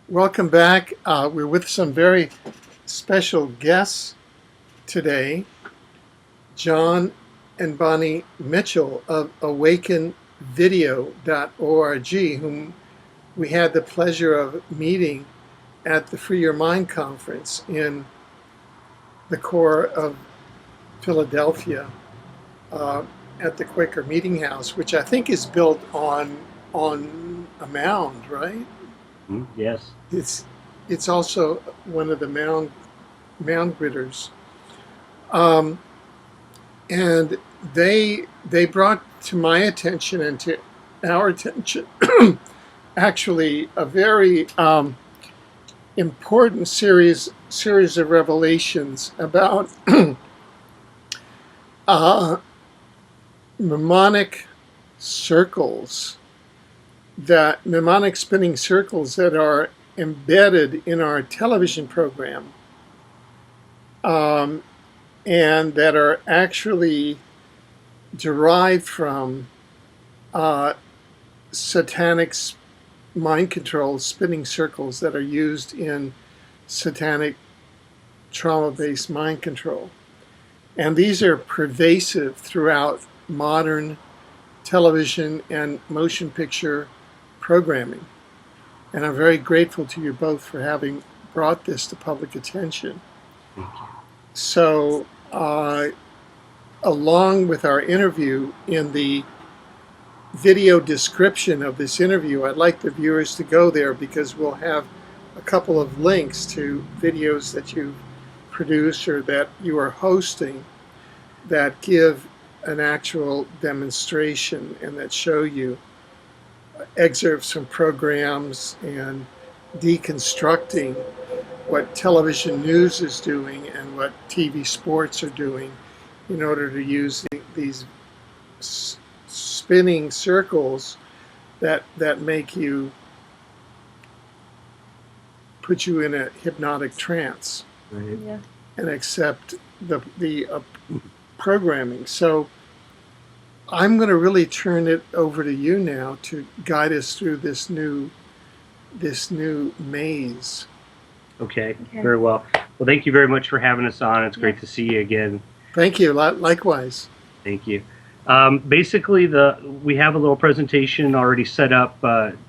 Welcome back. We're with some very special guests today, John and Bonnie Mitchell of awakenvideo.org, whom we had the pleasure of meeting at the Free Your Mind conference in the core of Philadelphia at the Quaker Meeting House, which I think is built on a mound, right? Yes. It's also one of the mound gritters, and they brought to my attention and to our attention actually a very important series of revelations about mnemonic circles, that mnemonic spinning circles that are embedded in our television program, and that are actually derived from satanic mind control spinning circles that are used in satanic trauma-based mind control. And these are pervasive throughout modern television and motion picture programming. And I'm very grateful to you both for having brought this to public attention. Thank you. So, along with our interview, in the video description of this interview, I'd like the viewers to go there because we'll have a couple of links to videos that you've produced or that you are hosting that give an actual demonstration and that show you excerpts from programs and deconstructing what television news is doing and what TV sports are doing in order to use these spinning circles that make you, put you in a hypnotic trance, Right. Yeah. and accept the programming. So I'm going to really turn it over to you now to guide us through this new maze. Okay. Very well. Well, thank you very much for having us on. It's great to see you again. Thank you. Likewise. Thank you. Basically, we have a little presentation already set up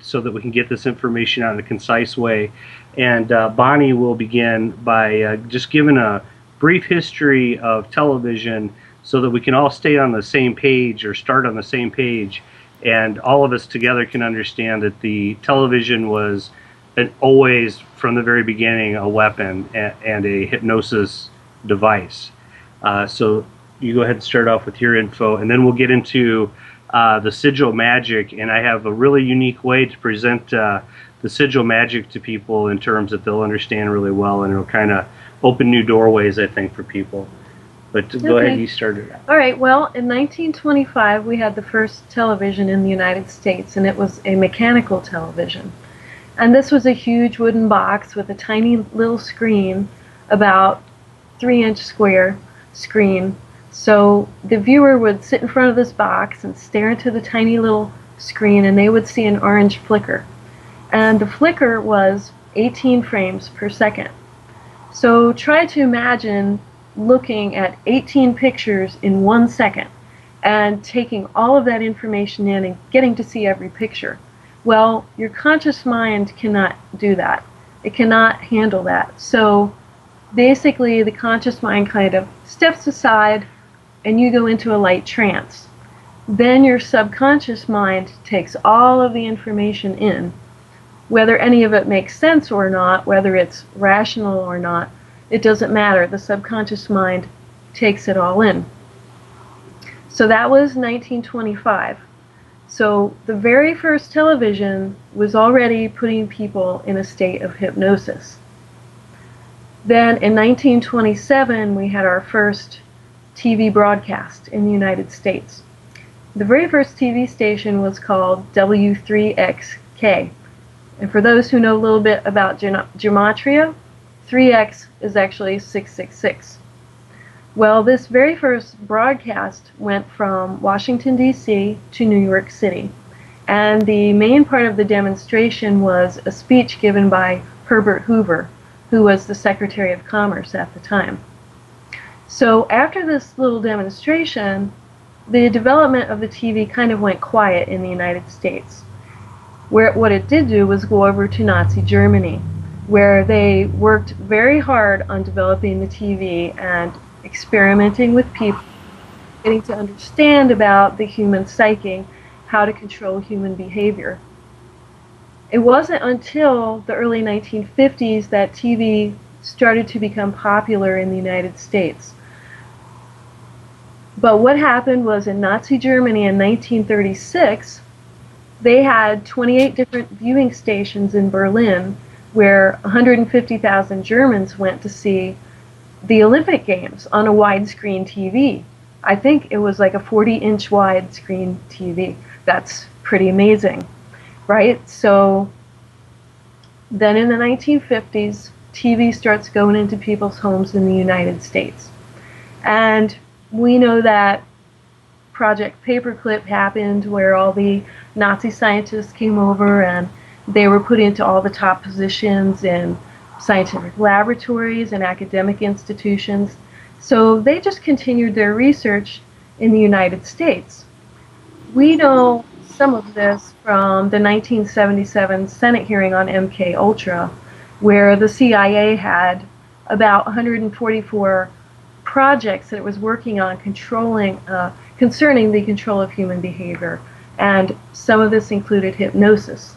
so that we can get this information out in a concise way. And Bonnie will begin by just giving a brief history of television so that we can all stay on the same page or start on the same page, and all of us together can understand that the television was always, from the very beginning, a weapon and a hypnosis device. So you go ahead and start off with your info, and then we'll get into the Sigil magic, and I have a really unique way to present the Sigil magic to people in terms that they'll understand really well, and it'll kind of open new doorways, I think, for people. But go ahead, you started. All right, well, in 1925, we had the first television in the United States, and it was a mechanical television. And this was a huge wooden box with a tiny little screen, about 3-inch square screen. So the viewer would sit in front of this box and stare into the tiny little screen, and they would see an orange flicker. And the flicker was 18 frames per second. So try to imagine looking at 18 pictures in 1 second and taking all of that information in and getting to see every picture. Well, your conscious mind cannot do that. It cannot handle that. So basically the conscious mind kind of steps aside and you go into a light trance. Then your subconscious mind takes all of the information in. Whether any of it makes sense or not, whether it's rational or not, it doesn't matter. The subconscious mind takes it all in. So that was 1925. So the very first television was already putting people in a state of hypnosis. Then in 1927, we had our first TV broadcast in the United States. The very first TV station was called W3XK. And for those who know a little bit about gematria, 3x is actually 666. Well, this very first broadcast went from Washington, D.C. to New York City. And the main part of the demonstration was a speech given by Herbert Hoover, who was the Secretary of Commerce at the time. So after this little demonstration, the development of the TV kind of went quiet in the United States. What it did do was go over to Nazi Germany, where they worked very hard on developing the TV and experimenting with people, getting to understand about the human psyche, how to control human behavior. It wasn't until the early 1950s that TV started to become popular in the United States. But what happened was in Nazi Germany in 1936, they had 28 different viewing stations in Berlin where 150,000 Germans went to see the Olympic Games on a widescreen TV. I think it was like a 40-inch widescreen TV. That's pretty amazing, right? So then in the 1950s, TV starts going into people's homes in the United States. And we know that Project Paperclip happened, where all the Nazi scientists came over and they were put into all the top positions in scientific laboratories and academic institutions. So they just continued their research in the United States. We know some of this from the 1977 Senate hearing on MK Ultra, where the CIA had about 144 projects that it was working on concerning the control of human behavior, and some of this included hypnosis.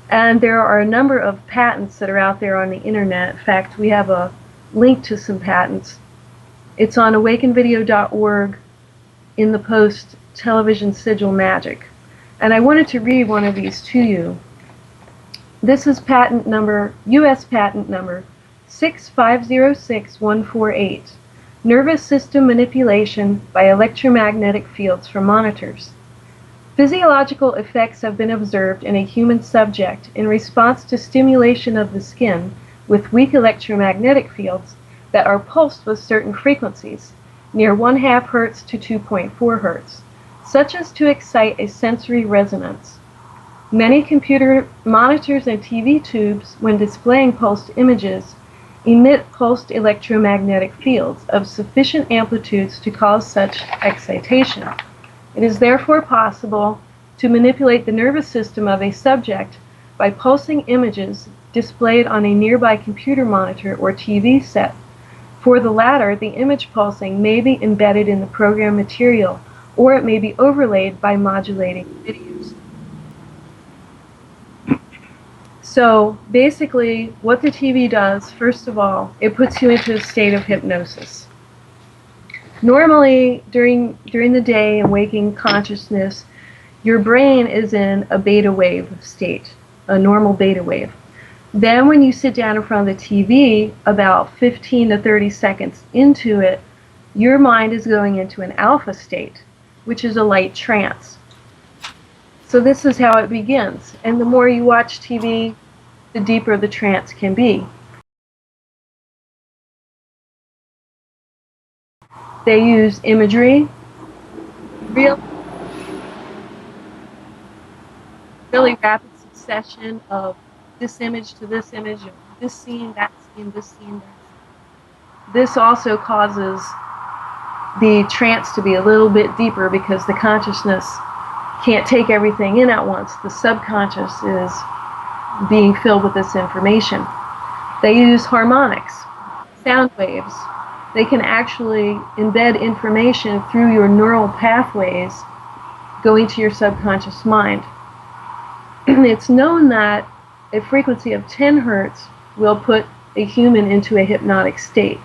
And there are a number of patents that are out there on the internet. In fact, we have a link to some patents. It's on awakenvideo.org in the post Television Sigil Magic. And I wanted to read one of these to you. This is patent number, US patent number 6506148. Nervous system manipulation by electromagnetic fields for monitors. Physiological effects have been observed in a human subject in response to stimulation of the skin with weak electromagnetic fields that are pulsed with certain frequencies, near 1/2 Hz to 2.4 Hz, such as to excite a sensory resonance. Many computer monitors and TV tubes, when displaying pulsed images, emit pulsed electromagnetic fields of sufficient amplitudes to cause such excitation. It is therefore possible to manipulate the nervous system of a subject by pulsing images displayed on a nearby computer monitor or TV set. For the latter, the image pulsing may be embedded in the program material, or it may be overlaid by modulating videos. So basically, what the TV does, first of all, it puts you into a state of hypnosis. Normally, during the day and waking consciousness, your brain is in a beta wave state, a normal beta wave. Then when you sit down in front of the TV, about 15 to 30 seconds into it, your mind is going into an alpha state, which is a light trance. So this is how it begins. And the more you watch TV, the deeper the trance can be. They use imagery, really rapid succession of this image to this image, of this scene, that scene, this scene, that scene. This also causes the trance to be a little bit deeper because the consciousness can't take everything in at once. The subconscious is being filled with this information. They use harmonics, sound waves. They can actually embed information through your neural pathways going to your subconscious mind. It's known that a frequency of 10 Hertz will put a human into a hypnotic state.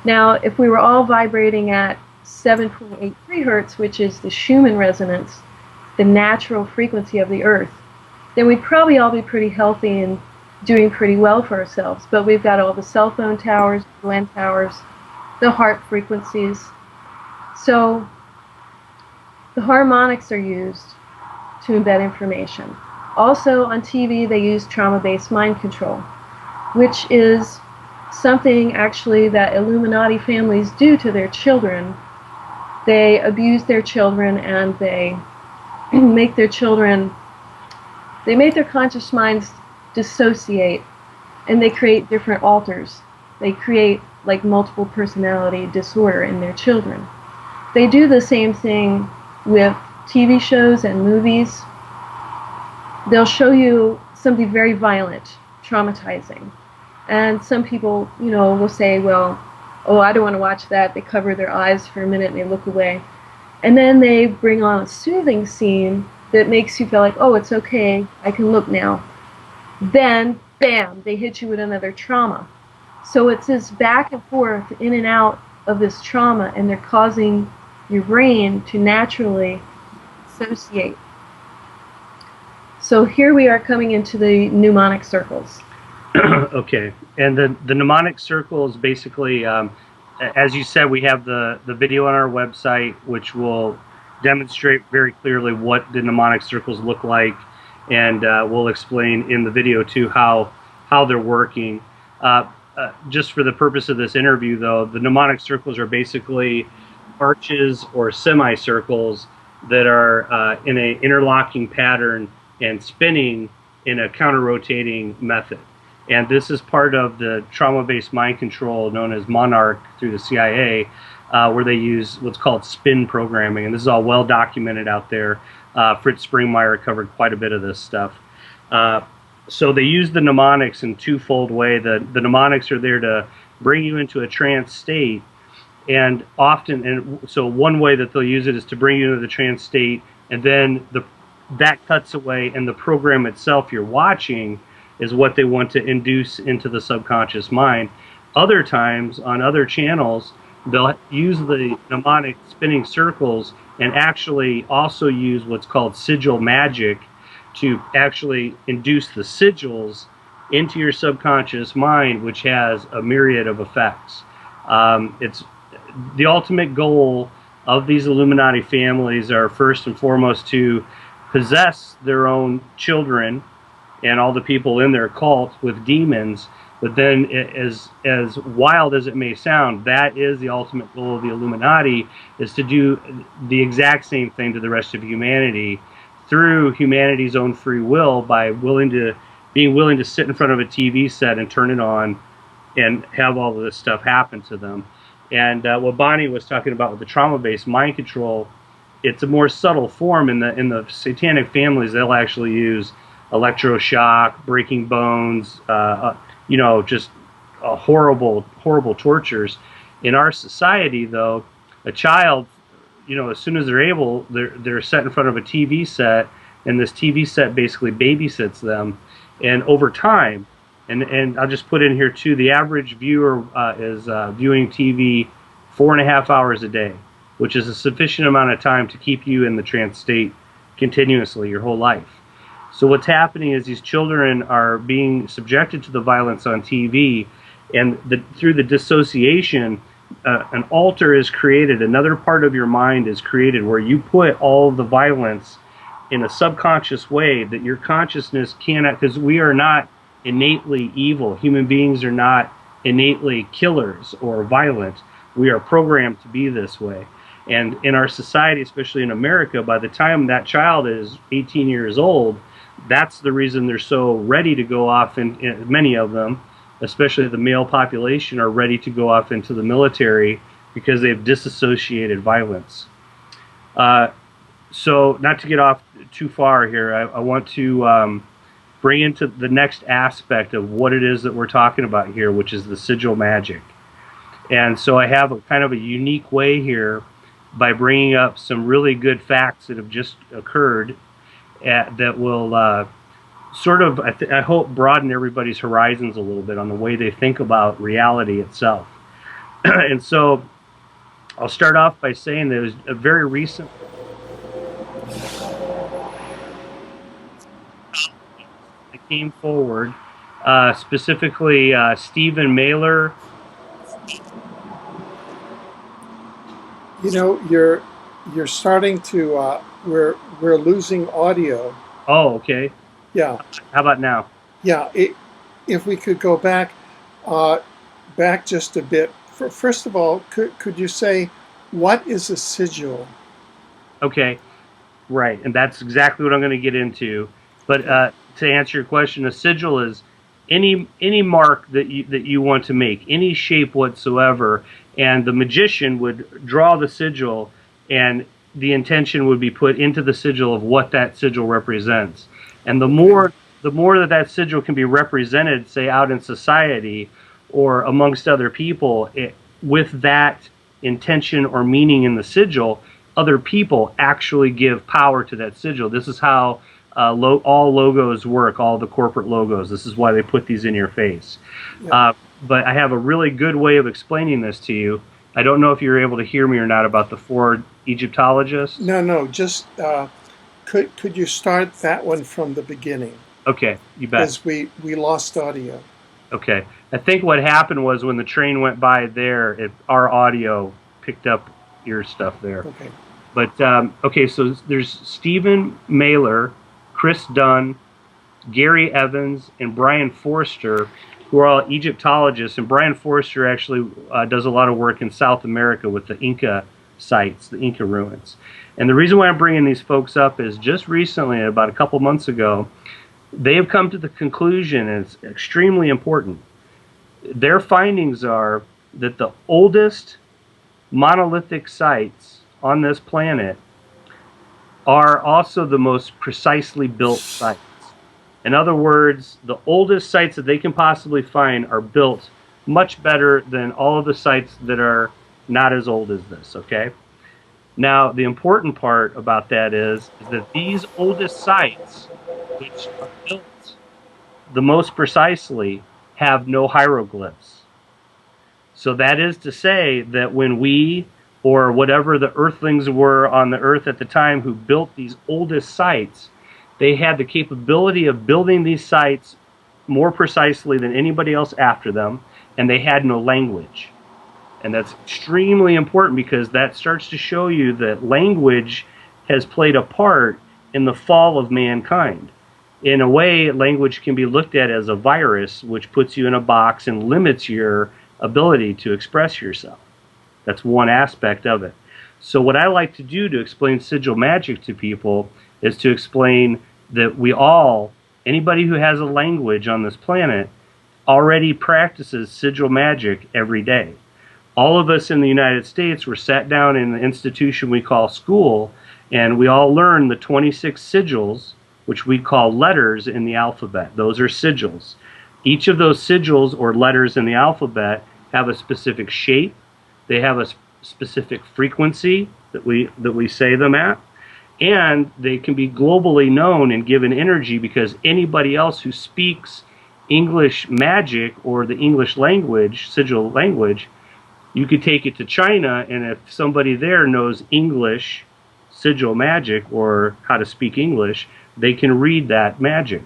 Now, if we were all vibrating at 7.83 Hertz, which is the Schumann resonance, the natural frequency of the Earth, then we'd probably all be pretty healthy and doing pretty well for ourselves. But we've got all the cell phone towers, the UN towers, the HAARP frequencies. So the harmonics are used to embed information. Also on TV, they use trauma-based mind control, which is something actually that Illuminati families do to their children. They abuse their children and they make their children, they make their conscious minds dissociate, and they create different alters. They create like multiple personality disorder in their children. They do the same thing with TV shows and movies. They'll show you something very violent, traumatizing. And some people, you know, will say, well, oh, I don't want to watch that. They cover their eyes for a minute and they look away. And then they bring on a soothing scene that makes you feel like, oh, it's okay, I can look now. Then, bam, they hit you with another trauma. So it's this back and forth, in and out of this trauma, and they're causing your brain to naturally associate. So here we are coming into the mnemonic circles. Okay, and the mnemonic circle is basically, as you said, we have the video on our website, which will demonstrate very clearly what the mnemonic circles look like, and we'll explain in the video too how they're working. Just for the purpose of this interview, though, the mnemonic circles are basically arches or semicircles that are in an interlocking pattern and spinning in a counter-rotating method. And this is part of the trauma-based mind control known as Monarch through the CIA, where they use what's called spin programming. And this is all well documented out there. Fritz Springmeier covered quite a bit of this stuff. So they use the mnemonics in twofold way. The mnemonics are there to bring you into a trance state, and often, so one way that they'll use it is to bring you into the trance state, and then that cuts away, and the program itself you're watching is what they want to induce into the subconscious mind. Other times, on other channels, they'll use the mnemonic spinning circles and actually also use what's called sigil magic to actually induce the sigils into your subconscious mind, which has a myriad of effects. It's the ultimate goal of these Illuminati families are first and foremost to possess their own children and all the people in their cult with demons. But then, as wild as it may sound, that is the ultimate goal of the Illuminati, is to do the exact same thing to the rest of humanity through humanity's own free will, by being willing to sit in front of a TV set and turn it on and have all of this stuff happen to them. And what Bonnie was talking about with the trauma-based mind control, it's a more subtle form. In the satanic families, they'll actually use electroshock, breaking bones, you know, just horrible tortures. In our society, though, a child, you know, as soon as they're able, they're set in front of a TV set, and this TV set basically babysits them. And over time, and I'll just put in here too, the average viewer is viewing TV 4.5 hours a day, which is a sufficient amount of time to keep you in the trance state continuously your whole life. So what's happening is these children are being subjected to the violence on TV, and through the dissociation, an alter is created. Another part of your mind is created where you put all the violence in a subconscious way that your consciousness cannot, because we are not innately evil. Human beings are not innately killers or violent. We are programmed to be this way. And in our society, especially in America, by the time that child is 18 years old, that's the reason they're so ready to go off, and many of them, especially the male population, are ready to go off into the military because they've disassociated violence. So not to get off too far here, I want to bring into the next aspect of what it is that we're talking about here, which is the sigil magic. And so I have a kind of a unique way here by bringing up some really good facts that have just occurred that will sort of, I hope, broaden everybody's horizons a little bit on the way they think about reality itself. And so I'll start off by saying there was a very recent that came forward, specifically Stephen Mailer. You know, you're starting to we're losing audio. Oh, okay. Yeah. How about now? Yeah. If we could go back just a bit. First of all, could you say what is a sigil? Okay. Right, and that's exactly what I'm going to get into. But to answer your question, a sigil is any mark that you want to make, any shape whatsoever, and the magician would draw the sigil, and the intention would be put into the sigil of what that sigil represents. And the more that sigil can be represented, say out in society or amongst other people, with that intention or meaning in the sigil, other people actually give power to that sigil. This is how all logos work, all the corporate logos. This is why they put these in your face. Yeah. But I have a really good way of explaining this to you. I don't know if you're able to hear me or not about the 4 Egyptologists. No, just could you start that one from the beginning? Okay, you bet. Because we lost audio. Okay, I think what happened was when the train went by there, our audio picked up your stuff there. Okay. But, okay, so there's Stephen Mailer, Chris Dunn, Gary Evans, and Brian Forster, who are all Egyptologists. And Brian Forster actually does a lot of work in South America with the Inca sites, the Inca ruins. And the reason why I'm bringing these folks up is just recently, about a couple months ago, they have come to the conclusion, and it's extremely important, their findings are that the oldest monolithic sites on this planet are also the most precisely built sites. In other words, the oldest sites that they can possibly find are built much better than all of the sites that are not as old as this, okay? Now, the important part about that is that these oldest sites, which are built the most precisely, have no hieroglyphs. So that is to say that when we, or whatever the earthlings were on the earth at the time who built these oldest sites, they had the capability of building these sites more precisely than anybody else after them, and they had no language. And that's extremely important because that starts to show you that language has played a part in the fall of mankind. In a way, language can be looked at as a virus, which puts you in a box and limits your ability to express yourself. That's one aspect of it. So what I like to do to explain sigil magic to people is to explain that we all, anybody who has a language on this planet, already practices sigil magic every day. All of us in the United States were sat down in the institution we call school, and we all learned the 26 sigils, which we call letters in the alphabet. Those are sigils. Each of those sigils or letters in the alphabet have a specific shape. They have a specific frequency that we say them at, and they can be globally known and given energy because anybody else who speaks English magic or the English language, sigil language, you could take it to China, and if somebody there knows English, sigil magic, or how to speak English, they can read that magic.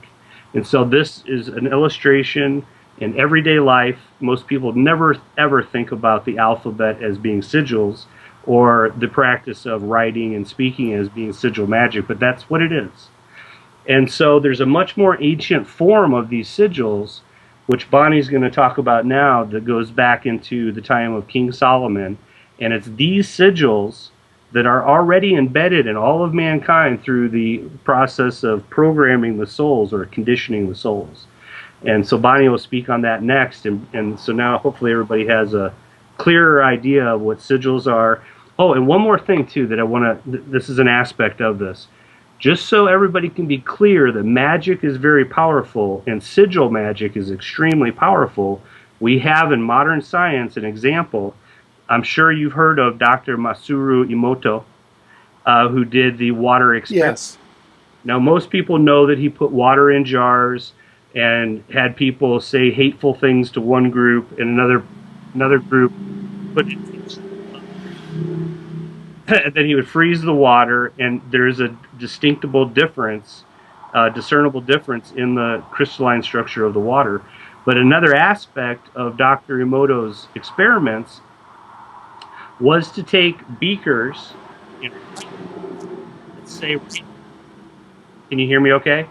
And so this is an illustration in everyday life. Most people never ever think about the alphabet as being sigils or the practice of writing and speaking as being sigil magic, but that's what it is. And so there's a much more ancient form of these sigils, which Bonnie's going to talk about now, that goes back into the time of King Solomon. And it's these sigils that are already embedded in all of mankind through the process of programming the souls or conditioning the souls. And so Bonnie will speak on that next. And so now hopefully everybody has a clearer idea of what sigils are. Oh, and one more thing too that I want to, this is an aspect of this. Just so everybody can be clear that magic is very powerful and sigil magic is extremely powerful, we have in modern science an example. I'm sure you've heard of Dr. Masaru Emoto, who did the water experiment. Yes. Now, most people know that he put water in jars and had people say hateful things to one group and another group put it and then he would freeze the water, and there's a discernible difference in the crystalline structure of the water. But another aspect of Dr. Emoto's experiments was to take beakers, let's say, can you hear me okay?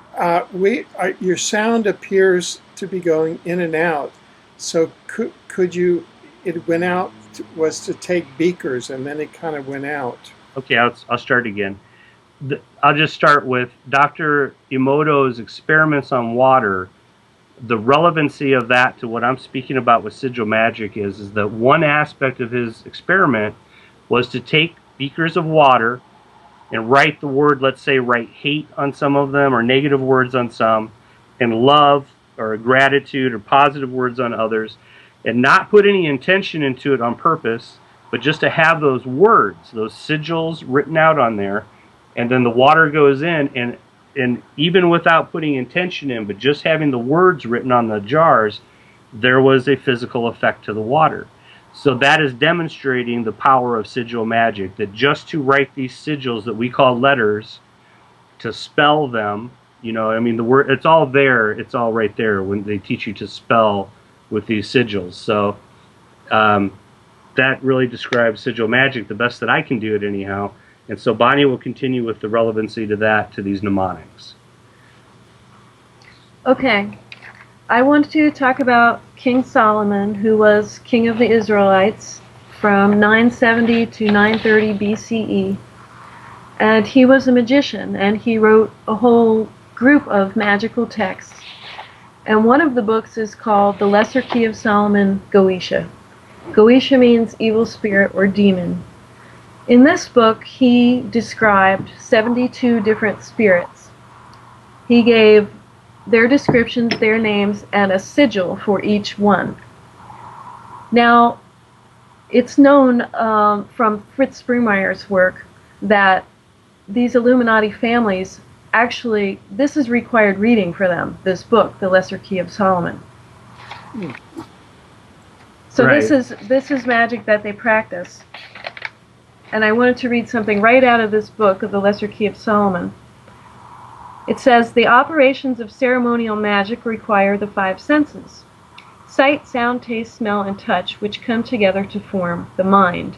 Your sound appears to be going in and out. So could you, it went out, was to take beakers and then it kind of went out. Okay, I'll start again. I'll just start with Dr. Emoto's experiments on water. The relevancy of that to what I'm speaking about with sigil magic is that one aspect of his experiment was to take beakers of water and write the word, let's say write hate on some of them or negative words on some, and love or gratitude or positive words on others, and not put any intention into it on purpose, but just to have those words, those sigils written out on there, and then the water goes in, and even without putting intention in, but just having the words written on the jars, there was a physical effect to the water. So that is demonstrating the power of sigil magic, that just to write these sigils that we call letters, to spell them, you know, I mean, the word, it's all there, it's all right there when they teach you to spell with these sigils. So that really describes sigil magic the best that I can do it anyhow. And so Bonnie will continue with the relevancy to that, to these mnemonics. Okay, I want to talk about King Solomon, who was king of the Israelites from 970 to 930 BCE. And he was a magician, and he wrote a whole group of magical texts. And one of the books is called The Lesser Key of Solomon, Goetia. Goetia means evil spirit or demon. In this book, he described 72 different spirits. He gave their descriptions, their names, and a sigil for each one. Now, it's known from Fritz Springmeier's work that these Illuminati families, actually, this is required reading for them, this book, The Lesser Key of Solomon. So Right. this is magic that they practice. And I wanted to read something right out of this book of The Lesser Key of Solomon. It says, the operations of ceremonial magic require the 5 senses: sight, sound, taste, smell, and touch, which come together to form the mind.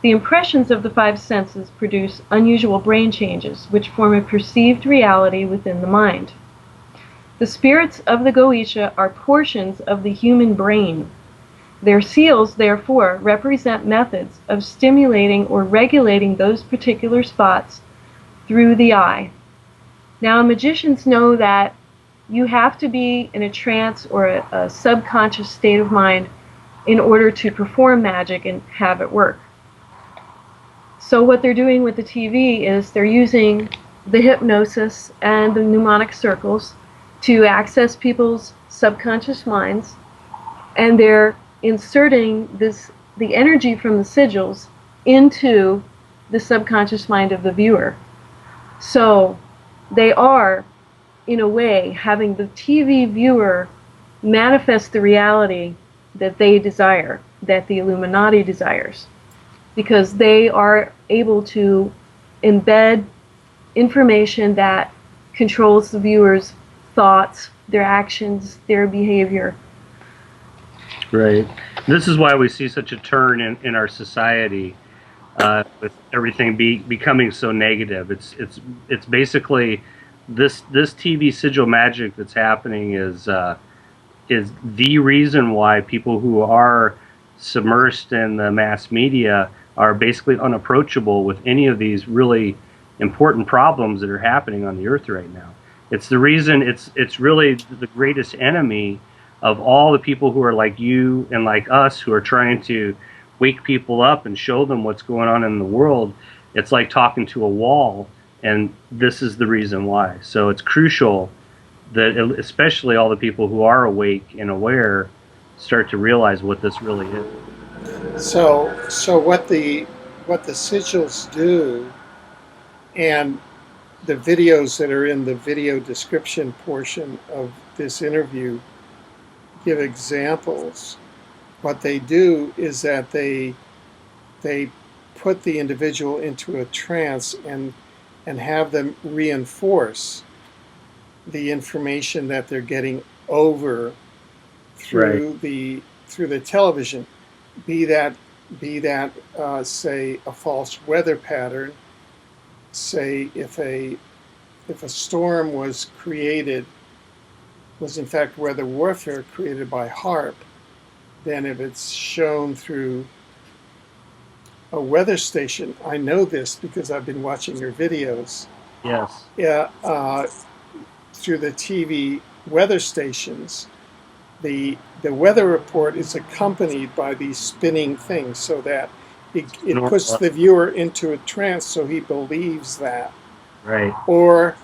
The impressions of the 5 senses produce unusual brain changes, which form a perceived reality within the mind. The spirits of the Goetia are portions of the human brain. Their seals, therefore, represent methods of stimulating or regulating those particular spots through the eye. Now, magicians know that you have to be in a trance or a subconscious state of mind in order to perform magic and have it work. So what they're doing with the TV is they're using the hypnosis and the mnemonic circles to access people's subconscious minds, and they're inserting the energy from the sigils into the subconscious mind of the viewer. So they are, in a way, having the TV viewer manifest the reality that they desire, that the Illuminati desires, because they are able to embed information that controls the viewer's thoughts, their actions, their behavior. Right. This is why we see such a turn in our society, with everything becoming so negative. It's basically this TV sigil magic that's happening is the reason why people who are submersed in the mass media are basically unapproachable with any of these really important problems that are happening on the earth right now. It's the reason it's really the greatest enemy of all the people who are like you and like us, who are trying to wake people up and show them what's going on in the world. It's like talking to a wall, and this is the reason why. So it's crucial that especially all the people who are awake and aware start to realize what this really is. So what the sigils do, and the videos that are in the video description portion of this interview give examples. What they do is that they put the individual into a trance and have them reinforce the information that they're getting over through Right. the television, be that say a false weather pattern. Say if a storm was in fact weather warfare created by HAARP, then if it's shown through a weather station. I know this because I've been watching your videos. Yes. Yeah, through the TV weather stations, the weather report is accompanied by these spinning things, so that it puts the viewer into a trance, so he believes that. Right. Or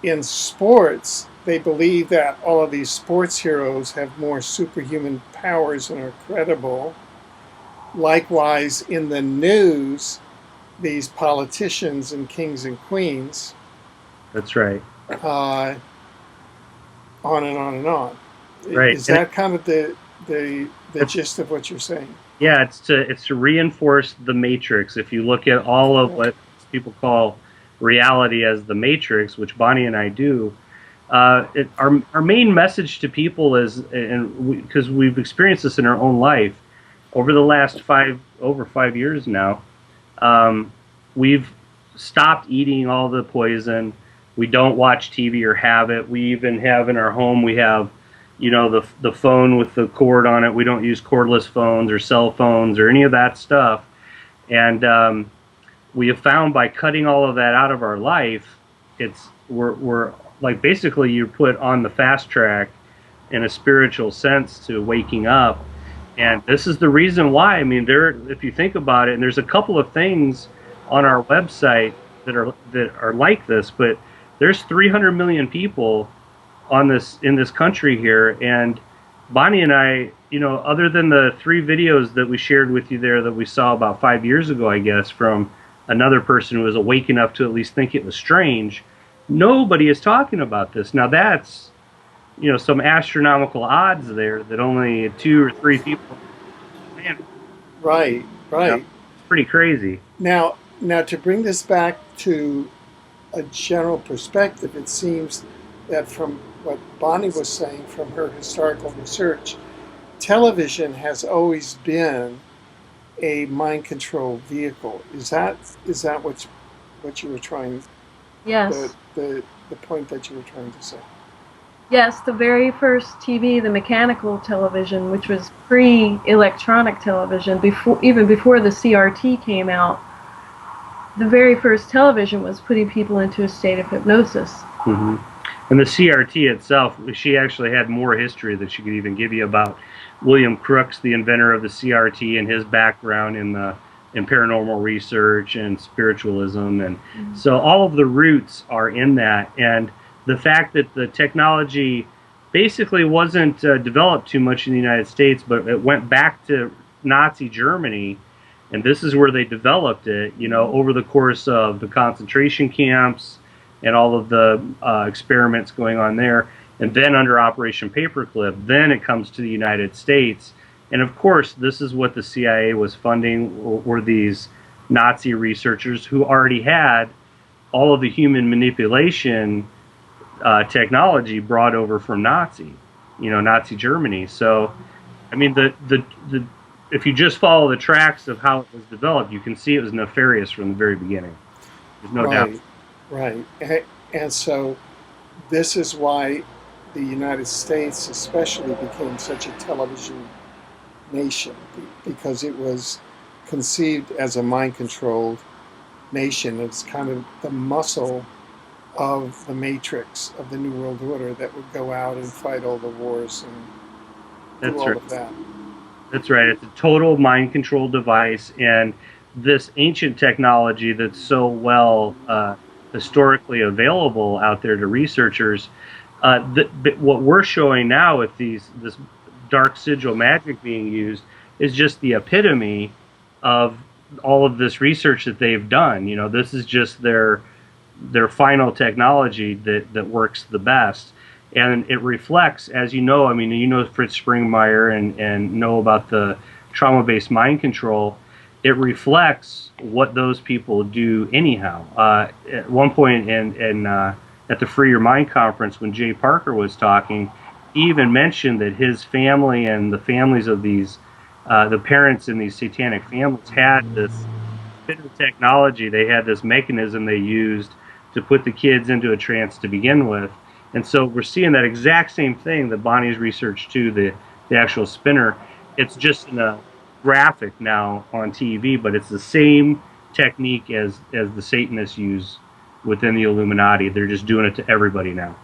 in sports, they believe that all of these sports heroes have more superhuman powers and are credible. Likewise, in the news, these politicians and kings and queens, That's right. On and on and on. Right. Is that kind of the gist of what you're saying? Yeah, it's to reinforce the matrix. If you look at all of what people call reality as the matrix, which Bonnie and I do, our main message to people is, and because we've experienced this in our own life over the last over 5 years now, we've stopped eating all the poison. We don't watch TV or have it. We even have in our home, we have, you know, the phone with the cord on it. We don't use cordless phones or cell phones or any of that stuff. And we have found by cutting all of that out of our life, we're like, basically you're put on the fast track in a spiritual sense to waking up. And this is the reason why. I mean, if you think about it, and there's a couple of things on our website that are like this, but there's 300 million people in this country here, and Bonnie and I, you know, other than the 3 videos that we shared with you there that we saw about 5 years ago, I guess, from another person who was awake enough to at least think it was strange, nobody is talking about this. Now that's, you know, some astronomical odds there that only 2 or 3 people. Man, Right, right. you know, it's pretty crazy. Now, to bring this back to a general perspective, it seems that from what Bonnie was saying from her historical research, television has always been a mind control vehicle. Is that what you were trying? Yes. The point that you were trying to say. Yes, the very first TV, the mechanical television, which was pre-electronic television, even before the CRT came out, the very first television was putting people into a state of hypnosis. Mm-hmm. And the CRT itself, she actually had more history that she could even give you about William Crookes, the inventor of the CRT, and his background in paranormal research and spiritualism. And so all of the roots are in that. And the fact that the technology basically wasn't developed too much in the United States, but it went back to Nazi Germany, and this is where they developed it, you know, over the course of the concentration camps and all of the experiments going on there, and then under Operation Paperclip, then it comes to the United States. And of course, this is what the CIA was funding, were these Nazi researchers who already had all of the human manipulation technology brought over from Nazi Germany. So, I mean, if you just follow the tracks of how it was developed, you can see it was nefarious from the very beginning. There's no doubt. Right. And so this is why the United States especially became such a television nation, because it was conceived as a mind-controlled nation. It's kind of the muscle of the matrix of the New World Order that would go out and fight all the wars and do all of that. That's right. It's a total mind control device, and this ancient technology that's so well historically available out there to researchers. What we're showing now with this dark sigil magic being used is just the epitome of all of this research that they've done. You know, this is just their final technology that works the best. And it reflects, as you know, I mean, you know Fritz Springmeier and know about the trauma-based mind control. It reflects what those people do anyhow. At one point at the Free Your Mind conference, when Jay Parker was talking, he even mentioned that his family and the families of these, the parents in these satanic families had this bit of technology. They had this mechanism they used to put the kids into a trance to begin with. And so we're seeing that exact same thing that Bonnie's research too, the actual spinner. It's just in a graphic now on TV, but it's the same technique as the Satanists use within the Illuminati. They're just doing it to everybody now,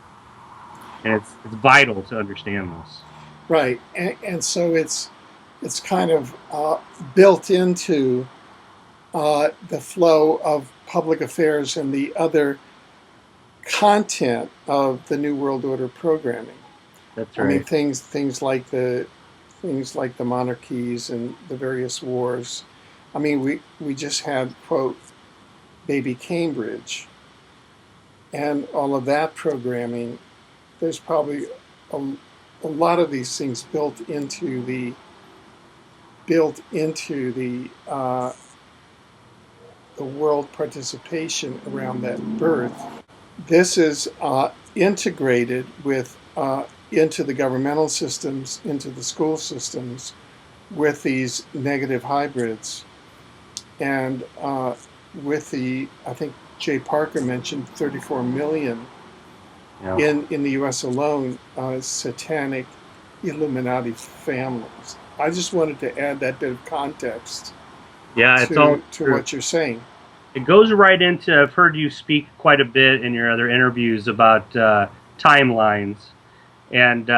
and it's vital to understand this. Right, and so it's kind of built into the flow of public affairs and the other content of the New World Order programming. That's right. I mean, things like the monarchies and the various wars. I mean, we just had, quote, Baby Cambridge, and all of that programming. There's probably a lot of these things built into the world participation around that birth. This is integrated with into the governmental systems, into the school systems, with these negative hybrids, and with the, I think Jay Parker mentioned 34 million in the U.S. alone, Satanic Illuminati families. I just wanted to add that bit of context. Yeah, it's all to what you're saying. It goes right into, I've heard you speak quite a bit in your other interviews about timelines and,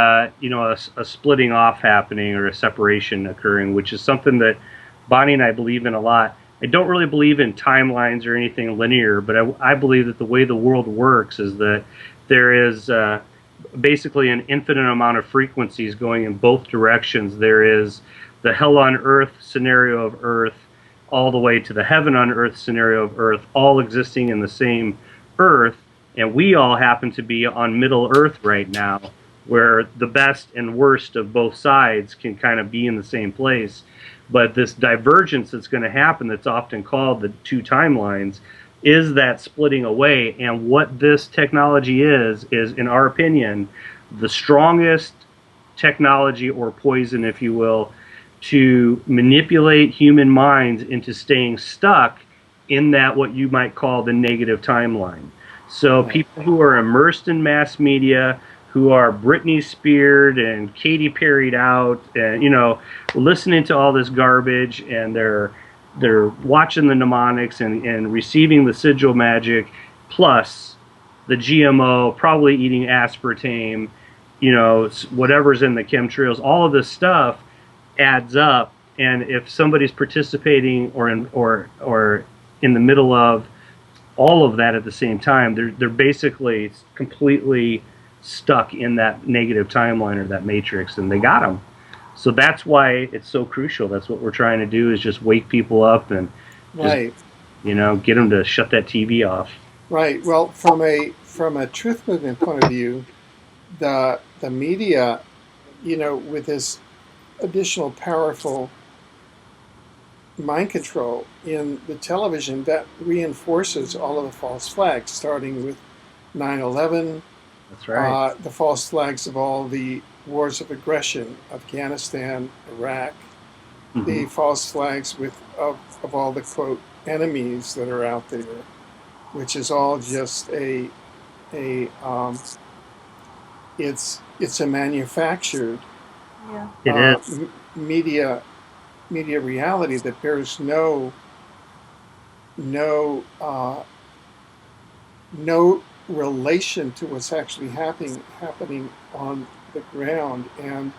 you know, a splitting off happening or a separation occurring, which is something that Bonnie and I believe in a lot. I don't really believe in timelines or anything linear, but I believe that the way the world works is that there is basically an infinite amount of frequencies going in both directions. There is the hell on earth scenario of Earth, all the way to the heaven on earth scenario of Earth, all existing in the same Earth, and we all happen to be on Middle Earth right now, where the best and worst of both sides can kind of be in the same place. But this divergence that's going to happen, that's often called the two timelines, is that splitting away. And what this technology is, in our opinion, the strongest technology, or poison, if you will, to manipulate human minds into staying stuck in that what you might call the negative timeline. So people who are immersed in mass media, who are Britney Speared and Katy Perry'd out, and, you know, listening to all this garbage, and they're watching the mnemonics and receiving the Sigil magic, plus the GMO, probably eating aspartame, you know, whatever's in the chemtrails, all of this stuff adds up. And if somebody's participating or in the middle of all of that at the same time, they're basically completely stuck in that negative timeline or that matrix, and they got them. So that's why it's so crucial. That's what we're trying to do, is just wake people up and just, you know, get them to shut that TV off. Right. Well, from a truth movement point of view, the media, you know, with this additional powerful mind control in the television, that reinforces all of the false flags, starting with 9/11. That's right. The false flags of all the wars of aggression, Afghanistan, Iraq, the false flags of all the, quote, enemies that are out there, which is all just it's a manufactured media reality that bears no relation to what's actually happening on the ground. And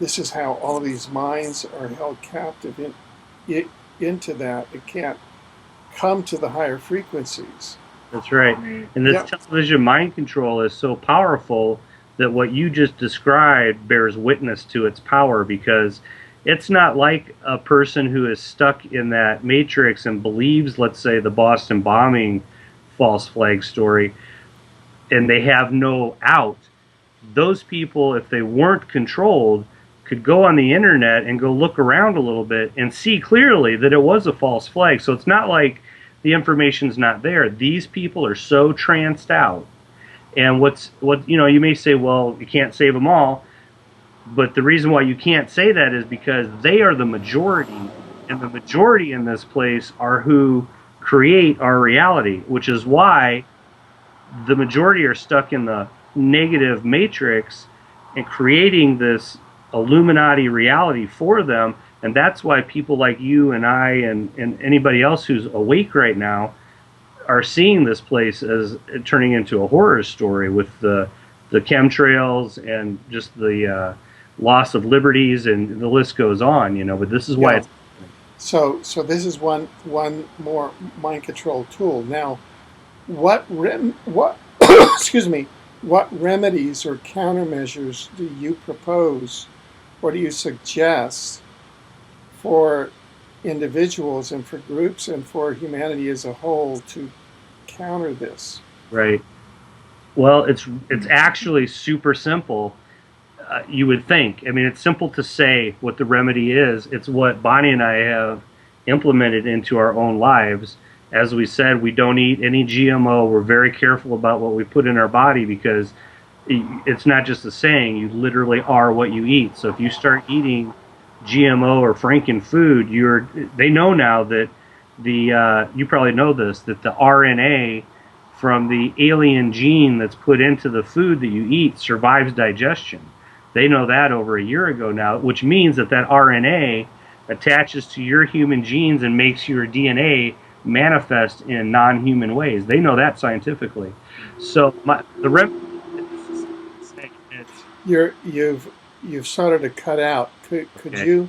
this is how all of these minds are held captive into that. It can't come to the higher frequencies. That's right. And this television mind control is so powerful that what you just described bears witness to its power, because it's not like a person who is stuck in that matrix and believes, let's say, the Boston bombing false flag story, and they have no out. Those people, if they weren't controlled, could go on the internet and go look around a little bit and see clearly that it was a false flag. So it's not like the information's not there. These people are so tranced out. And you know, you may say, well, you can't save them all. But the reason why you can't say that is because they are the majority, and the majority in this place are who create our reality, which is why the majority are stuck in the negative matrix and creating this Illuminati reality for them, And that's why people like you and I and anybody else who's awake right now are seeing this place as turning into a horror story with the chemtrails and just the loss of liberties, and the list goes on. But this is why Yeah. it's So this is one more mind control tool. Now, what excuse me, what remedies or countermeasures do you propose or do you suggest for individuals and for groups and for humanity as a whole to counter this? right. Well, it's actually super simple. You would think. I mean, it's simple to say what the remedy is. It's what Bonnie and I have implemented into our own lives. As we said, we don't eat any GMO. We're very careful about what we put in our body because it's not just a saying. You literally are what you eat. So if you start eating GMO or Franken food, they know now that you probably know this, that the RNA from the alien gene that's put into the food that you eat survives digestion. They know that over a year ago now, which means that RNA attaches to your human genes and makes your DNA manifest in non-human ways. They know that scientifically. So You've started to cut out. Could okay. you,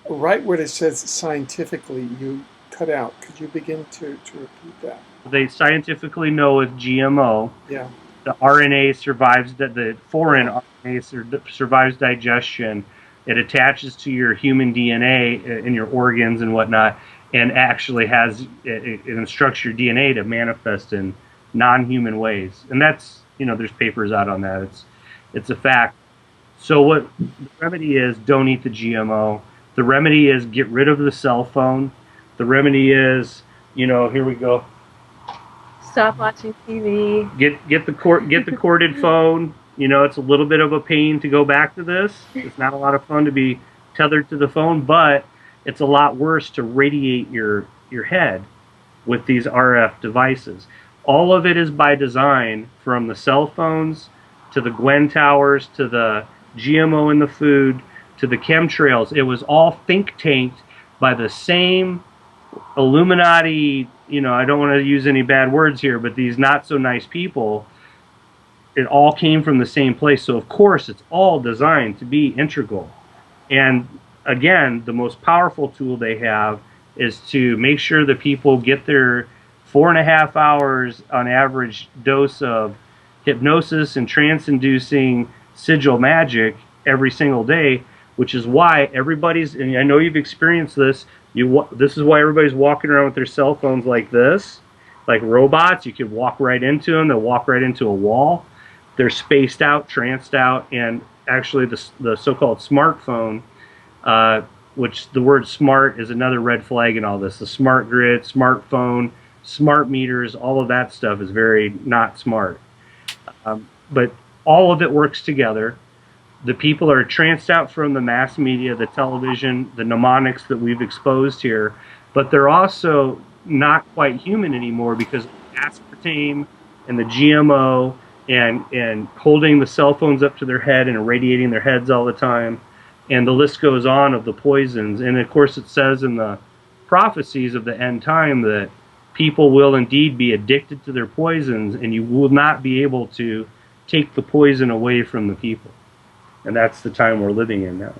right where it says scientifically, you cut out? Could you begin to repeat that? They scientifically know with GMO, Yeah. the RNA survives, the foreign RNA survives digestion. It attaches to your human DNA in your organs and whatnot, and actually it instructs your DNA to manifest in non-human ways. And that's, there's papers out on that. It's a fact. So what the remedy is, don't eat the GMO. The remedy is get rid of the cell phone. The remedy is, here we go. Stop watching TV. Get the corded phone. It's a little bit of a pain to go back to this. It's not a lot of fun to be tethered to the phone, but it's a lot worse to radiate your head with these RF devices. All of it is by design, from the cell phones to the Gwen towers to the GMO in the food to the chemtrails. It was all think tanked by the same Illuminati, I don't want to use any bad words here, but these not so nice people. It all came from the same place. So of course it's all designed to be integral. And again, the most powerful tool they have is to make sure that people get their 4.5 hours on average dose of hypnosis and trance inducing sigil magic every single day, which is why everybody's, and I know you've experienced this, this is why everybody's walking around with their cell phones like this, like robots. You could walk right into them. They'll walk right into a wall. They're spaced out, tranced out, and actually the so-called smartphone, which the word smart is another red flag in all this. The smart grid, smartphone, smart meters, all of that stuff is very not smart. But all of it works together. The people are tranced out from the mass media, the television, the mnemonics that we've exposed here, but they're also not quite human anymore because of aspartame and the GMO and holding the cell phones up to their head and irradiating their heads all the time. And the list goes on of the poisons. And of course it says in the prophecies of the end time that people will indeed be addicted to their poisons, and you will not be able to take the poison away from the people. And that's the time we're living in now.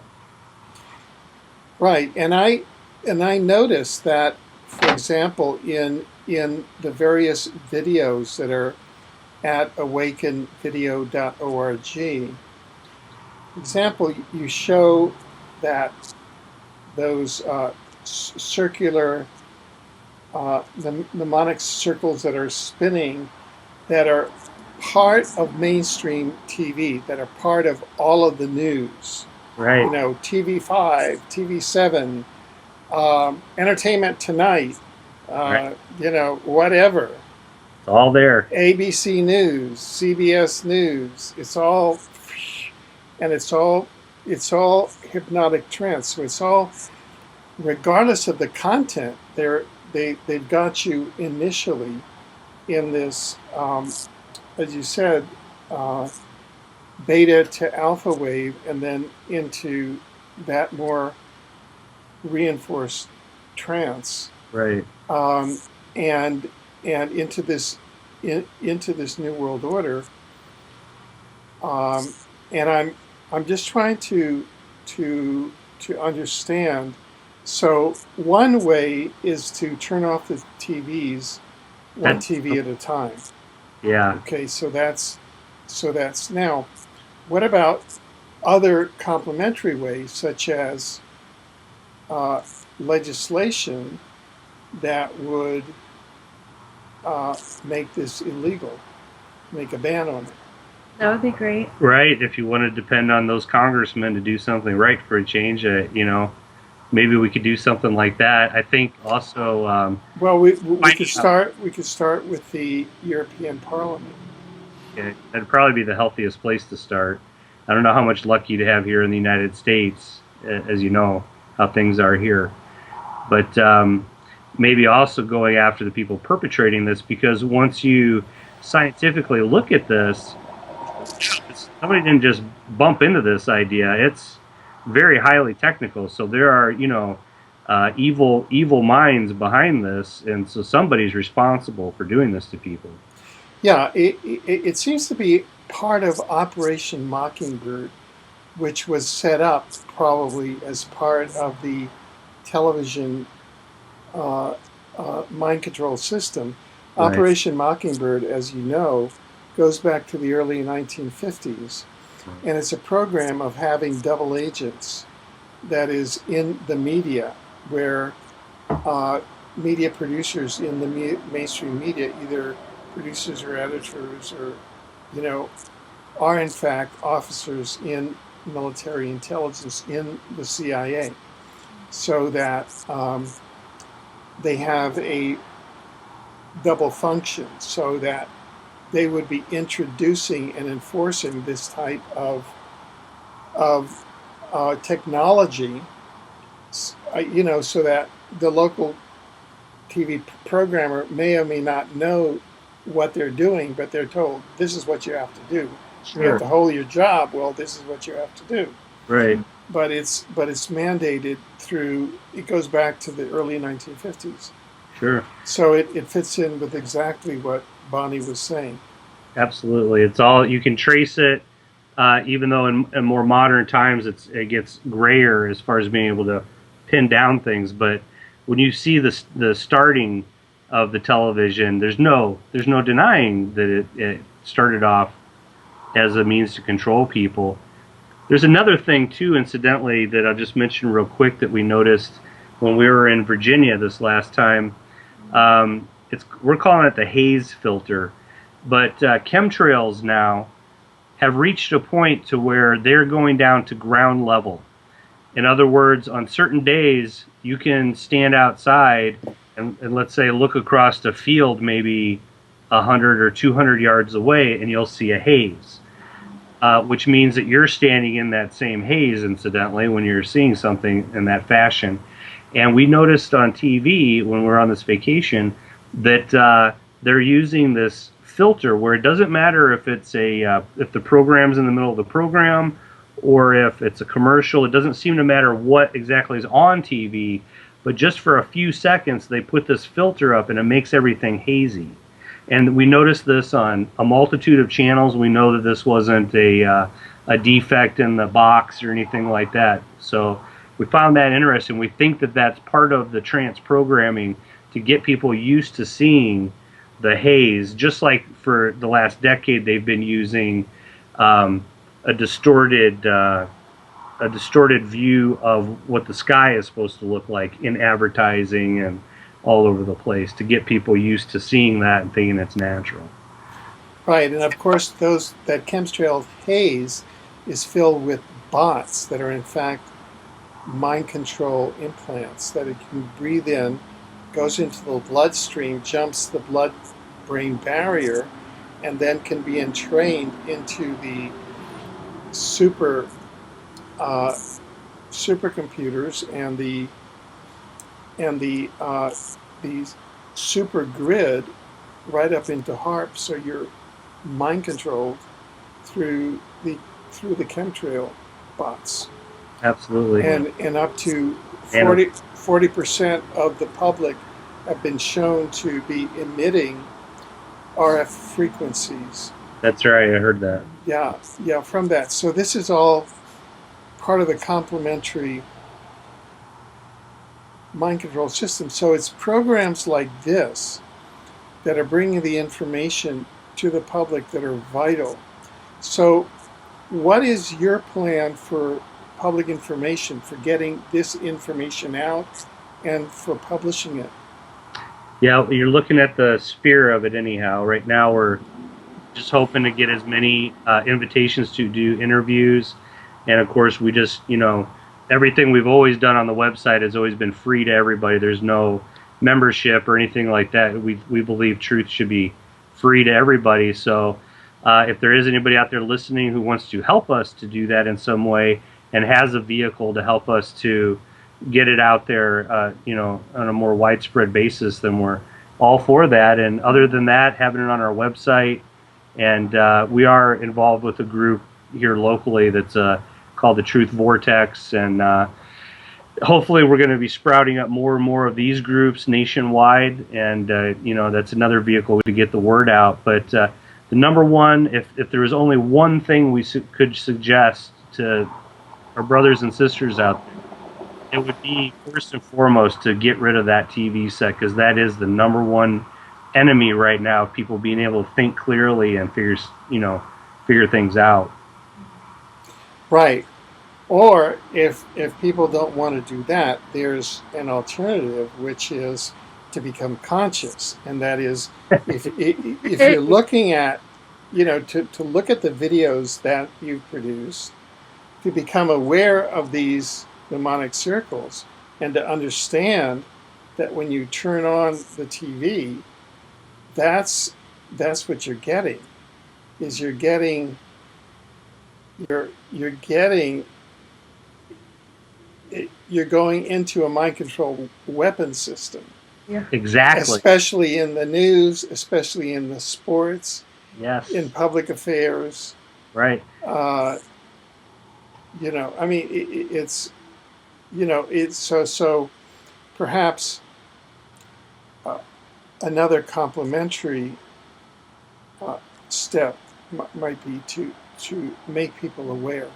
Right, and I noticed that, for example, in the various videos that are at awakenvideo.org, for example, you show that those circular the mnemonic circles that are spinning, that are part of mainstream TV, that are part of all of the news. Right. TV5, TV7, Entertainment Tonight, right. Whatever. It's all there. ABC News, CBS News. It's all hypnotic trance. So it's all, regardless of the content, they've got you initially in this, as you said, beta to alpha wave, and then into that more reinforced trance, Right. and into this into this new world order. And I'm just trying to understand. So one way is to turn off the TVs, one That, TV at a time. yeah. Okay, so that's now. What about other complementary ways, such as legislation that would make this illegal, make a ban on it? That would be great. Right. If you want to depend on those congressmen to do something right for a change, maybe we could do something like that. I think also. Well, we Finding could start with the European Parliament. Okay, that'd probably be the healthiest place to start. I don't know how much luck you'd have here in the United States, as you know how things are here, but maybe also going after the people perpetrating this, because once you scientifically look at this, somebody didn't just bump into this idea. It's very highly technical. So there are, evil minds behind this, and so somebody's responsible for doing this to people. Yeah, it seems to be part of Operation Mockingbird, which was set up probably as part of the television mind control system. Right. Operation Mockingbird, as you know, goes back to the early 1950s, and it's a program of having double agents that is in the media, where media producers in the mainstream media, either producers or editors or, are in fact officers in military intelligence in the CIA, so that they have a double function, so that they would be introducing and enforcing this type of technology, so that the local TV programmer may or may not know what they're doing, but they're told, this is what you have to do. Sure. You have to hold your job. Well, this is what you have to do. Right. But it's mandated through, it goes back to the early 1950s. Sure. So it fits in with exactly what Bonnie was saying. Absolutely. It's all, you can trace it, even though in more modern times it gets grayer as far as being able to pin down things. But when you see the starting of the television, there's no denying that it started off as a means to control people. There's another thing too, incidentally, that I'll just mention real quick that we noticed when we were in Virginia this last time. We're calling it the haze filter, but chemtrails now have reached a point to where they're going down to ground level. In other words, on certain days, you can stand outside and let's say look across a field maybe 100 or 200 yards away, and you'll see a haze, which means that you're standing in that same haze, incidentally, when you're seeing something in that fashion. And we noticed on TV when we were on this vacation that they're using this filter where it doesn't matter if it's if the program's in the middle of the program or if it's a commercial. It doesn't seem to matter what exactly is on TV, but just for a few seconds they put this filter up and it makes everything hazy. And we noticed this on a multitude of channels. We know that this wasn't a defect in the box or anything like that. So we found that interesting. We think that that's part of the trance programming to get people used to seeing the haze, just like for the last decade they've been using a distorted view of what the sky is supposed to look like in advertising and all over the place, to get people used to seeing that and thinking it's natural. Right, and of course that chemtrail haze is filled with bots that are in fact mind control implants that it can breathe in, goes into the bloodstream, jumps the blood-brain barrier, and then can be entrained into the supercomputers and the super grid right up into HAARP, so you're mind controlled through the chemtrail bots. Absolutely. And up to And 40% of the public have been shown to be emitting RF frequencies. that's right, I heard that. Yeah, yeah, from that. So this is all part of the complementary mind control system. So it's programs like this that are bringing the information to the public that are vital. So what is your plan for public information, for getting this information out and for publishing it? Yeah, you're looking at the sphere of it anyhow. Right now we're just hoping to get as many invitations to do interviews. And of course, we just, everything we've always done on the website has always been free to everybody. There's no membership or anything like that. We believe truth should be free to everybody. So if there is anybody out there listening who wants to help us to do that in some way and has a vehicle to help us to get it out there, on a more widespread basis, then we're all for that. And other than that, having it on our website, and we are involved with a group here locally that's called the Truth Vortex, and hopefully we're going to be sprouting up more and more of these groups nationwide, and that's another vehicle to get the word out. But the number one, if there was only one thing we could suggest to our brothers and sisters out there, it would be first and foremost to get rid of that TV set, because that is the number one enemy right now of people being able to think clearly and figure things out. Right. Or if people don't want to do that, there's an alternative, which is to become conscious. And that is, if you're looking at, to look at the videos that you produce, to become aware of these mnemonic circles, and to understand that when you turn on the TV, that's what you're getting. Is you're getting you're going into a mind control weapon system. Yeah. Exactly. Especially in the news, especially in the sports, Yes. in public affairs. Right. It's so perhaps another complementary step might be to make people aware.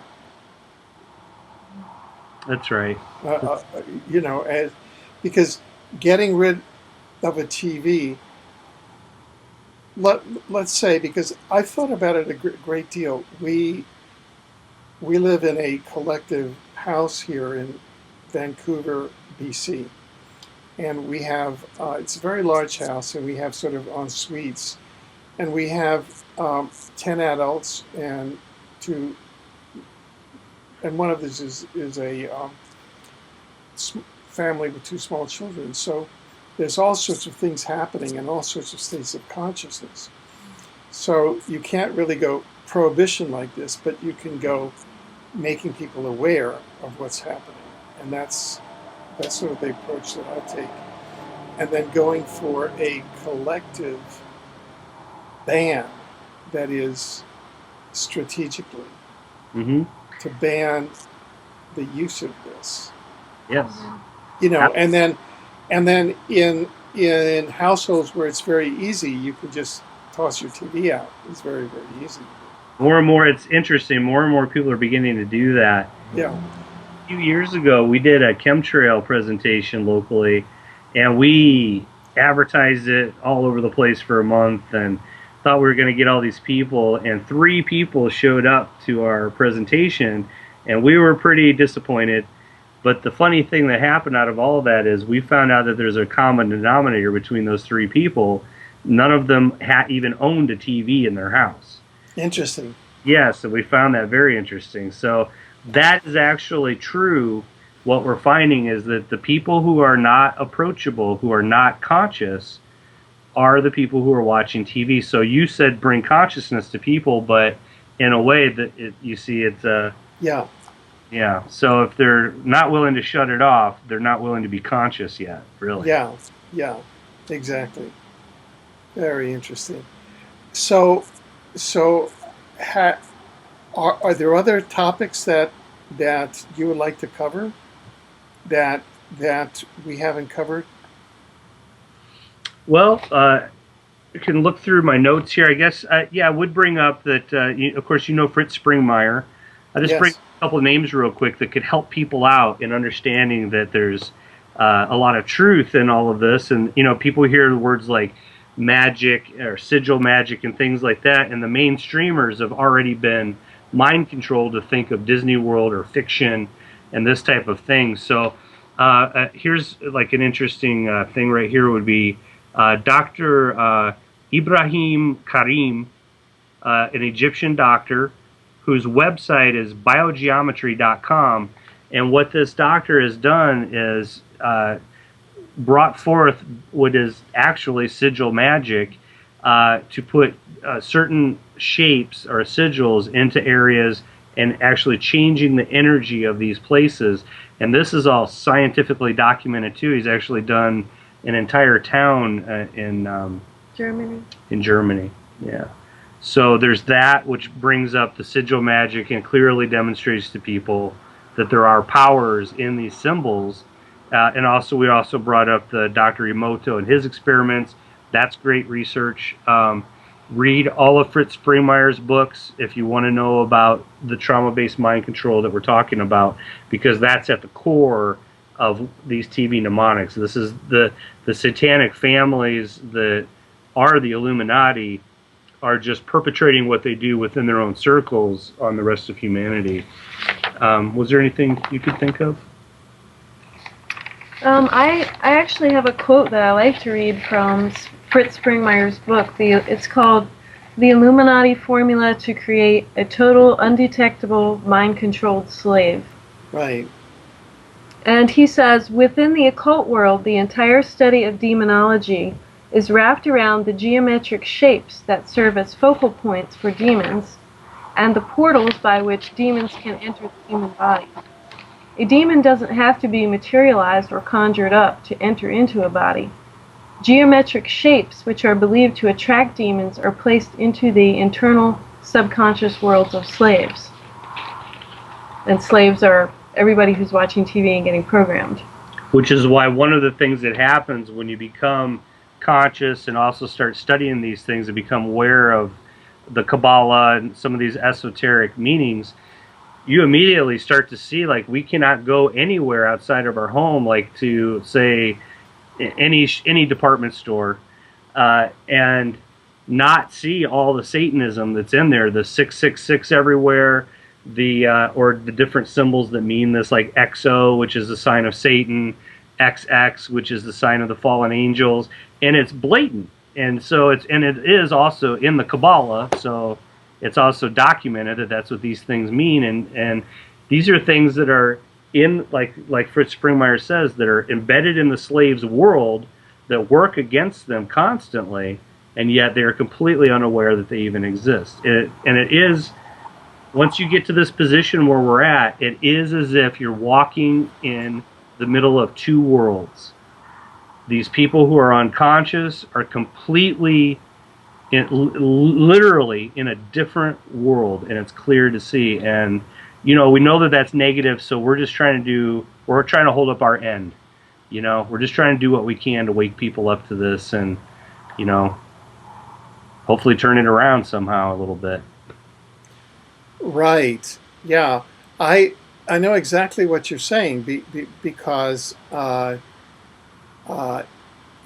That's right. Because getting rid of a TV, let's say, because I've thought about it a great deal. We live in a collective house here in Vancouver, BC, and we have it's a very large house, and we have sort of en suites, and we have 10 adults and one of these is a family with 2 small children. So there's all sorts of things happening and all sorts of states of consciousness. So you can't really go prohibition like this, but you can go making people aware of what's happening. And that's sort of the approach that I take. And then going for a collective ban that is strategically to ban the use of this. Yes. And then in households where it's very easy, you can just toss your TV out. It's very, very easy. More and more, it's interesting. More and more people are beginning to do that. Yeah. A few years ago, we did a chemtrail presentation locally, and we advertised it all over the place for a month and thought we were going to get all these people, and 3 people showed up to our presentation, and we were pretty disappointed. But the funny thing that happened out of all of that is we found out that there's a common denominator between those 3 people. None of them even owned a TV in their house. Interesting. Yes, so we found that very interesting. So that is actually true. What we're finding is that the people who are not approachable, who are not conscious, are the people who are watching TV. So you said bring consciousness to people, but in a way that you see it's yeah. So if they're not willing to shut it off, they're not willing to be conscious yet, really. Yeah, exactly. Very interesting. So are there other topics that you would like to cover that that we haven't covered? Well, you can look through my notes here. I guess, yeah, I would bring up that, of course, Fritz Springmeier. I'll just bring Yes. a couple of names real quick that could help people out in understanding that there's a lot of truth in all of this. And, people hear words like magic or sigil magic and things like that, and the mainstreamers have already been mind controlled to think of Disney World or fiction and this type of thing. So here's like an interesting thing right here would be Dr. Ibrahim Karim, an Egyptian doctor whose website is biogeometry.com. And what this doctor has done is brought forth what is actually sigil magic to put certain shapes or sigils into areas and actually changing the energy of these places. And this is all scientifically documented too. He's actually done an entire town in Germany. In Germany, yeah. So there's that, which brings up the sigil magic and clearly demonstrates to people that there are powers in these symbols. And also, we also brought up the Dr. Emoto and his experiments. That's great research. Read all of Fritz Springmeier's books if you want to know about the trauma-based mind control that we're talking about, because that's at the core of these TV mnemonics. This is the satanic families that are the Illuminati are just perpetrating what they do within their own circles on the rest of humanity. Was there anything you could think of? I actually have a quote that I like to read from Fritz Springmeier's book. It's called "The Illuminati Formula to Create a Total Undetectable Mind-Controlled Slave." Right. And he says, within the occult world, the entire study of demonology is wrapped around the geometric shapes that serve as focal points for demons and the portals by which demons can enter the human body. A demon doesn't have to be materialized or conjured up to enter into a body. Geometric shapes, which are believed to attract demons, are placed into the internal subconscious worlds of slaves. And slaves are everybody who's watching TV and getting programmed. Which is why one of the things that happens when you become conscious and also start studying these things and become aware of the Kabbalah and some of these esoteric meanings, you immediately start to see, like, we cannot go anywhere outside of our home, like to say any department store, and not see all the Satanism that's in there, the 666 everywhere, the or the different symbols that mean this, like XO, which is the sign of Satan, XX, which is the sign of the fallen angels, and it's blatant. And so it is also in the Kabbalah, so it's also documented that that's what these things mean, and these are things that are in, like Fritz Springmeier says, that are embedded in the slave's world that work against them constantly, and yet they are completely unaware that they even exist. And it is, once you get to this position where we're at, it is as if you're walking in the middle of two worlds. These people who are unconscious are completely, literally in a different world, and it's clear to see. And we know that that's negative, so we're just trying to hold up our end. We're just trying to do what we can to wake people up to this, and hopefully turn it around somehow a little bit. Right. Yeah. I know exactly what you're saying because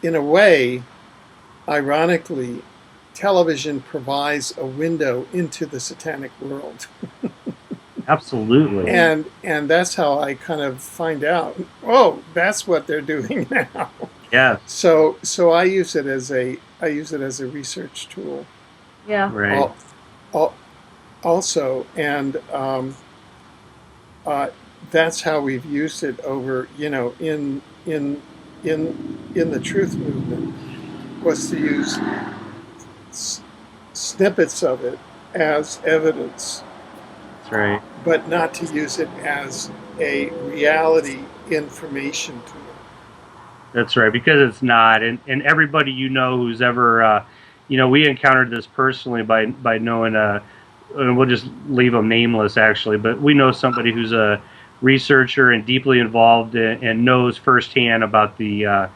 in a way, ironically, television provides a window into the satanic world. Absolutely. And that's how I kind of find out, oh, that's what they're doing now. Yeah. So I use it as a research tool. Yeah. Right. Also, and that's how we've used it over, in the truth movement, was to use snippets of it as evidence. That's right. But not to use it as a reality information tool. That's right, because it's not, and everybody who's ever, we encountered this personally by knowing, and we'll just leave them nameless actually, but we know somebody who's a researcher and deeply involved and knows firsthand about the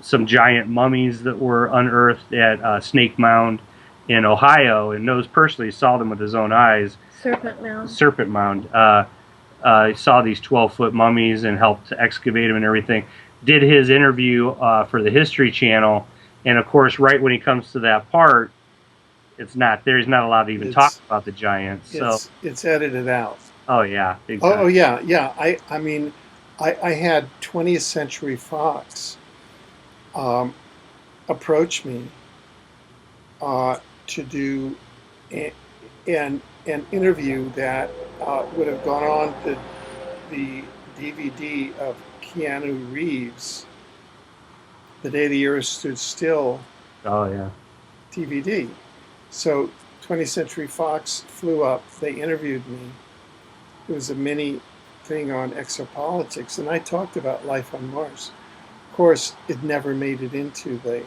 some giant mummies that were unearthed at Snake Mound in Ohio, and knows personally, saw them with his own eyes. Serpent Mound. Serpent Mound. Saw these 12-foot mummies and helped excavate them and everything. Did his interview for the History Channel, and of course, right when he comes to that part, it's not there. He's not allowed to even talk about the giants. So it's edited out. Oh yeah. Exactly. Oh yeah, yeah. I mean, I had 20th Century Fox approach me to do an interview that would have gone on the DVD of Keanu Reeves, The Day the Earth Stood Still. Oh yeah. DVD. So 20th Century Fox flew up. They interviewed me. It was a mini thing on exopolitics, and I talked about life on Mars. Of course, it never made it into the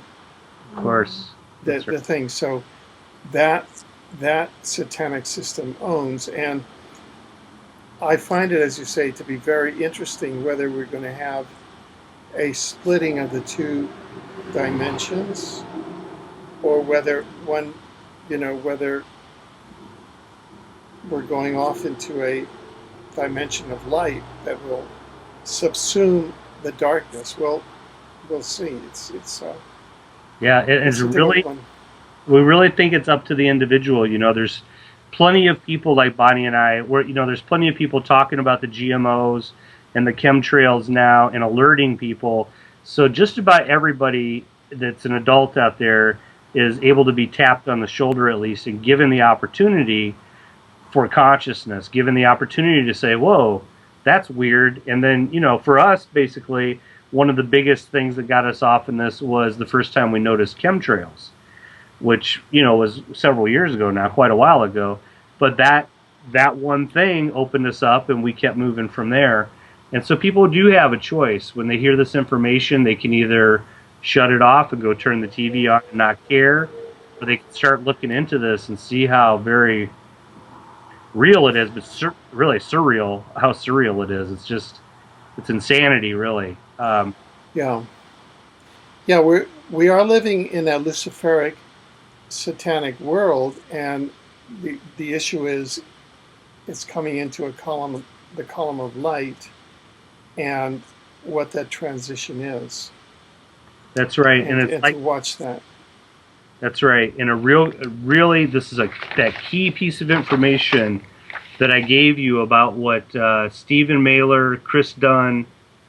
thing. So that satanic system owns, and I find it, as you say, to be very interesting whether we're going to have a splitting of the two dimensions, or whether one, whether we're going off into a dimension of light that will subsume the darkness. Well, we'll see. It's really, we really think it's up to the individual. There's plenty of people like Bonnie and I, there's plenty of people talking about the GMOs and the chemtrails now and alerting people. So just about everybody that's an adult out there is able to be tapped on the shoulder at least and given the opportunity for consciousness, given the opportunity to say, whoa, that's weird. And then, for us, basically, one of the biggest things that got us off in this was the first time we noticed chemtrails, which, was several years ago now, quite a while ago. But that one thing opened us up, and we kept moving from there. And so people do have a choice. When they hear this information, they can either shut it off and go turn the TV on and not care, or they can start looking into this and see how very real it is, but really surreal, how surreal it is. It's insanity, really. Yeah, we are living in a Luciferic satanic world, and the issue is it's coming into the column of light, and what that transition is. That's right, and it's to watch that. That's right, and really, this is that key piece of information that I gave you about what Stephen Mailer, Chris Dunn,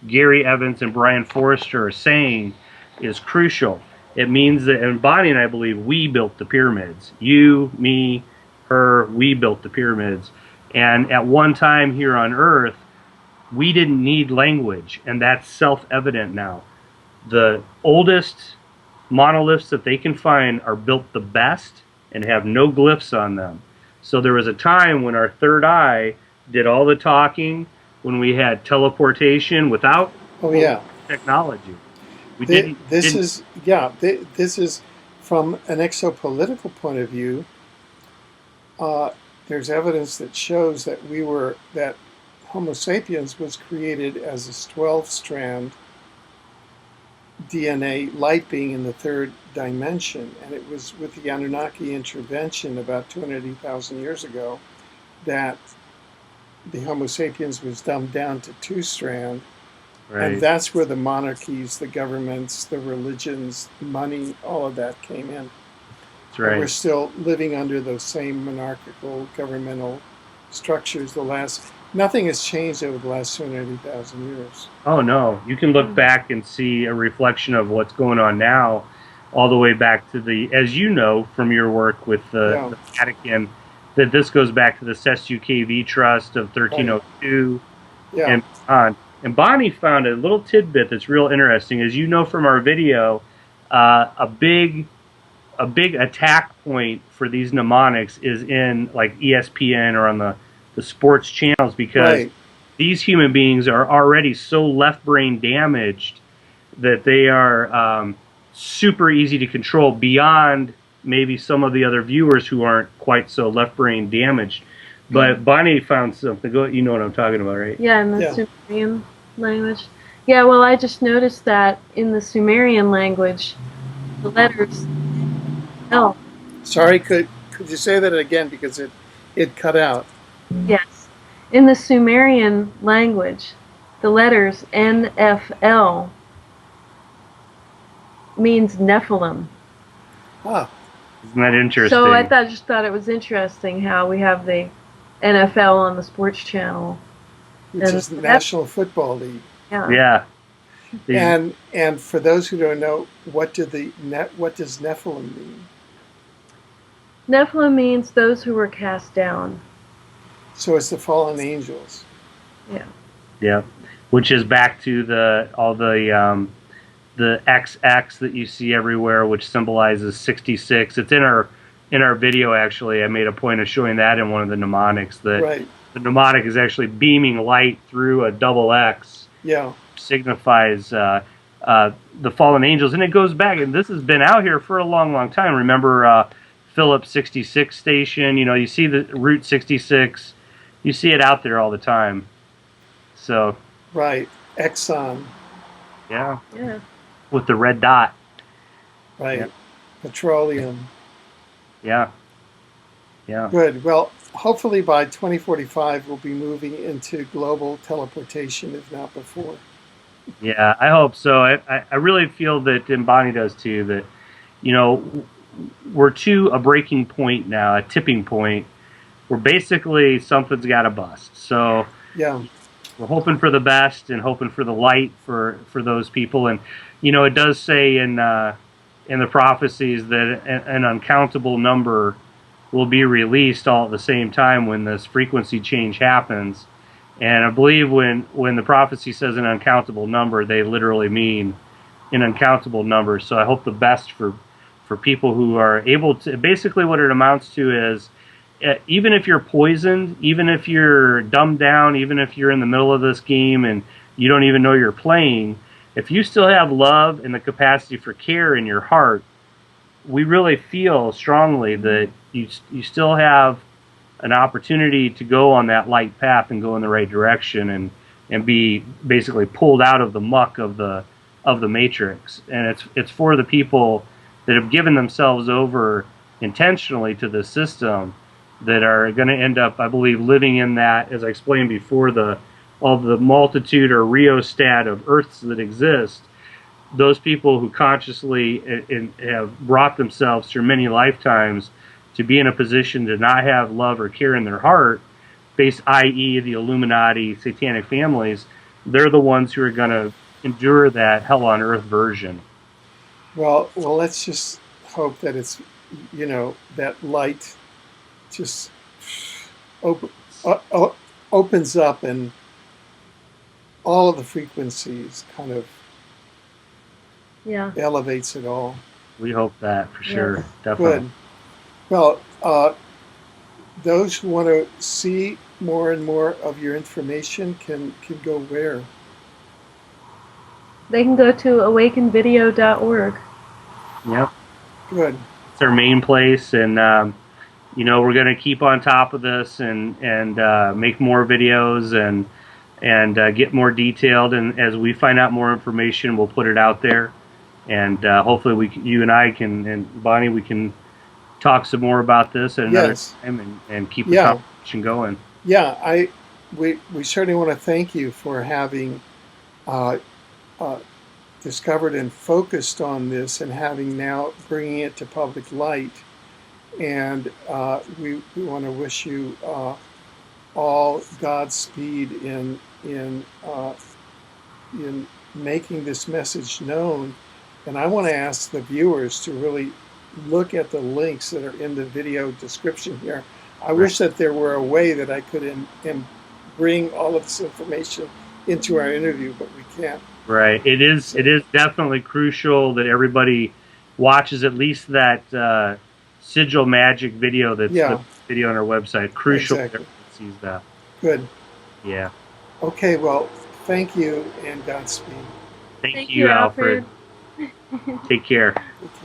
Gary Evans, and Brian Forrester are saying is crucial. It means that, and Bonnie and I believe we built the pyramids. You, me, her, we built the pyramids. And at one time here on Earth, we didn't need language, and that's self-evident now. The oldest monoliths that they can find are built the best and have no glyphs on them. So there was a time when our third eye did all the talking, when we had teleportation without technology. This is from an exopolitical point of view. There's evidence that shows that that Homo sapiens was created as a 12-strand DNA light being in the third dimension, and it was with the Anunnaki intervention about 280,000 years ago that the Homo sapiens was dumbed down to 2-strand, and that's where the monarchies, the governments, the religions, money, all of that came in. That's right. And we're still living under those same monarchical governmental structures. Nothing has changed over the last 280,000 years. Oh, no. You can look back and see a reflection of what's going on now, all the way back to as you know from your work with the Vatican, that this goes back to the Sestu-KV Trust of 1302 and on. And Bonnie found a little tidbit that's real interesting. As you know from our video, a big attack point for these mnemonics is in like ESPN or on the sports channels, because these human beings are already so left brain damaged that they are super easy to control beyond maybe some of the other viewers who aren't quite so left brain damaged. But Bonnie found something. Go, you know what I'm talking about, right? Yeah, in the Yeah. Sumerian language. Yeah, well, I just noticed that in the Sumerian language, the letters L. Sorry, could you say that again because it cut out? Yes. In the Sumerian language, the letters NFL means Nephilim. Ah, Isn't that interesting? So I just thought it was interesting how we have the NFL on the sports channel. which is the National Football League. Yeah. And for those who don't know, what does Nephilim mean? Nephilim means those who were cast down. So it's the fallen angels. Yeah. Yeah. Which is back to all the XX that you see everywhere, which symbolizes 66. It's in our video, actually. I made a point of showing that in one of the mnemonics, that Right. the mnemonic is actually beaming light through a double X. Yeah. Signifies the fallen angels. And it goes back, and this has been out here for a long, long time. Remember Phillips 66 station? You know, you see the Route 66. You see it out there all the time. So. Right. Exxon. Yeah. Yeah. With the red dot. Right. Yeah. Petroleum. Yeah. Yeah. Good. Well, hopefully by 2045 we'll be moving into global teleportation, if not before. Yeah, I hope so. I really feel that, and Bonnie does too, that, you know, we're to a breaking point now, a tipping point, where basically something's got to bust. So Yeah. we're hoping for the best and hoping for the light for those people. And, you know, it does say in the prophecies that an uncountable number will be released all at the same time when this frequency change happens. And I believe when the prophecy says an uncountable number, they literally mean an uncountable number. So I hope the best for people who are able to. Basically what it amounts to is, even if you're poisoned, even if you're dumbed down, even if you're in the middle of this game and you don't even know you're playing, if you still have love and the capacity for care in your heart, we really feel strongly that you still have an opportunity to go on that light path and go in the right direction and be basically pulled out of the muck of the matrix. And it's for the people that have given themselves over intentionally to the system that are going to end up, I believe, living in that, as I explained before, all the multitude or rheostat of Earths that exist. Those people who consciously have brought themselves through many lifetimes to be in a position to not have love or care in their heart, i.e. the Illuminati, satanic families, they're the ones who are going to endure that hell on earth version. Well, let's just hope that it's, you know, that light just opens up and all of the frequencies kind of elevates it all. We hope that for sure. Yes. Definitely. Good. Well, those who want to see more and more of your information can go where? They can go to awakenvideo.org. Yep. Good. It's our main place, and you know, we're going to keep on top of this and make more videos and get more detailed. And as we find out more information, we'll put it out there. And hopefully, you and I and Bonnie, we can talk some more about this at another time and keep the conversation going. Yeah, we certainly want to thank you for having discovered and focused on this and having now bringing it to public light. And we want to wish you all Godspeed in making this message known. And I want to ask the viewers to really look at the links that are in the video description here. I wish that there were a way that I could bring all of this information into our interview, but we can't. Right. It is definitely crucial that everybody watches at least that Sigil Magic video that's the video on our website. Crucial that everyone sees that. Good. Yeah. Okay, well, thank you and Godspeed. Thank you, Alfred. Take care. Okay.